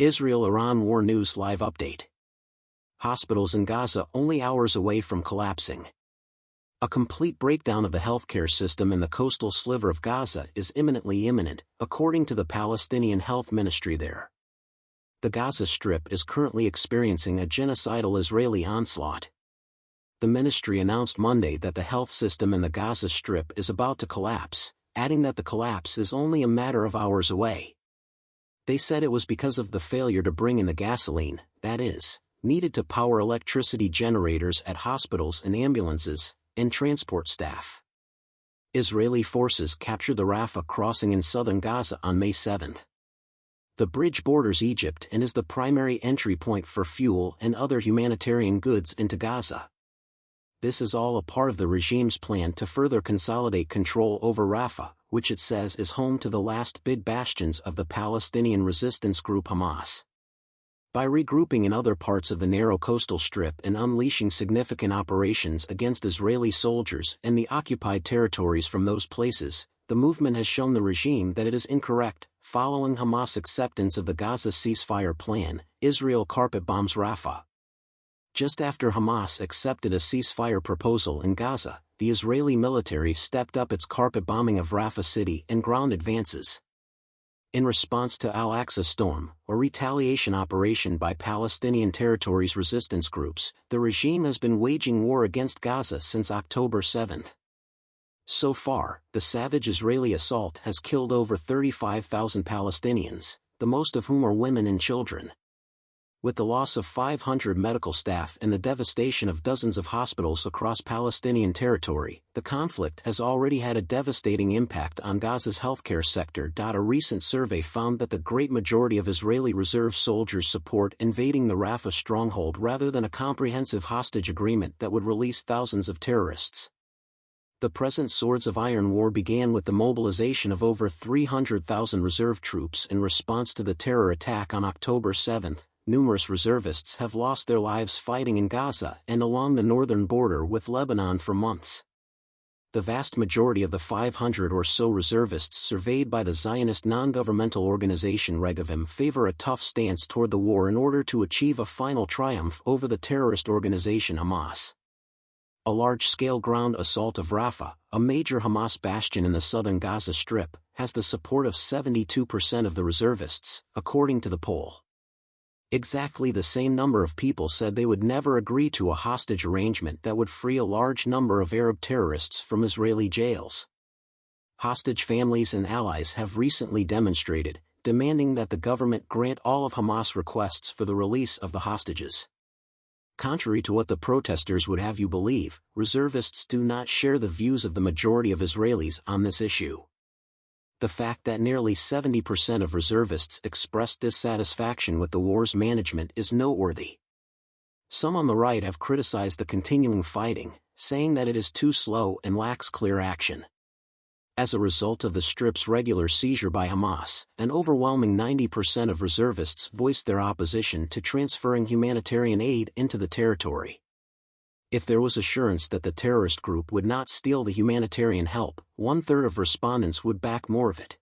Israel-Iran War News Live Update. Hospitals in Gaza only hours away from collapsing. A complete breakdown of the healthcare system in the coastal sliver of Gaza is imminent, according to the Palestinian Health Ministry there. The Gaza Strip is currently experiencing a genocidal Israeli onslaught. The ministry announced Monday that the health system in the Gaza Strip is about to collapse, adding that the collapse is only a matter of hours away. They said it was because of the failure to bring in the gasoline, that is, needed to power electricity generators at hospitals and ambulances, and transport staff. Israeli forces captured the Rafah crossing in southern Gaza on May 7. The bridge borders Egypt and is the primary entry point for fuel and other humanitarian goods into Gaza. This is all a part of the regime's plan to further consolidate control over Rafah, which it says is home to the last big bastions of the Palestinian resistance group Hamas. By regrouping in other parts of the narrow coastal strip and unleashing significant operations against Israeli soldiers and the occupied territories from those places, the movement has shown the regime that it is incorrect. Following Hamas' acceptance of the Gaza ceasefire plan, Israel carpet bombs Rafah. Just after Hamas accepted a ceasefire proposal in Gaza, the Israeli military stepped up its carpet bombing of Rafah city and ground advances. In response to Al-Aqsa Storm, a retaliation operation by Palestinian territories resistance groups, the regime has been waging war against Gaza since October 7. So far, the savage Israeli assault has killed over 35,000 Palestinians, the most of whom are women and children. With the loss of 500 medical staff and the devastation of dozens of hospitals across Palestinian territory, the conflict has already had a devastating impact on Gaza's healthcare sector. A recent survey found that the great majority of Israeli reserve soldiers support invading the Rafah stronghold rather than a comprehensive hostage agreement that would release thousands of terrorists. The present Swords of Iron War began with the mobilization of over 300,000 reserve troops in response to the terror attack on October 7. Numerous reservists have lost their lives fighting in Gaza and along the northern border with Lebanon for months. The vast majority of the 500 or so reservists surveyed by the Zionist non-governmental organization Regavim favor a tough stance toward the war in order to achieve a final triumph over the terrorist organization Hamas. A large-scale ground assault of Rafah, a major Hamas bastion in the southern Gaza Strip, has the support of 72% of the reservists, according to the poll. Exactly the same number of people said they would never agree to a hostage arrangement that would free a large number of Arab terrorists from Israeli jails. Hostage families and allies have recently demonstrated, demanding that the government grant all of Hamas' requests for the release of the hostages. Contrary to what the protesters would have you believe, reservists do not share the views of the majority of Israelis on this issue. The fact that nearly 70% of reservists expressed dissatisfaction with the war's management is noteworthy. Some on the right have criticized the continuing fighting, saying that it is too slow and lacks clear action. As a result of the Strip's regular seizure by Hamas, an overwhelming 90% of reservists voiced their opposition to transferring humanitarian aid into the territory. If there was assurance that the terrorist group would not steal the humanitarian help, 1/3 of respondents would back more of it.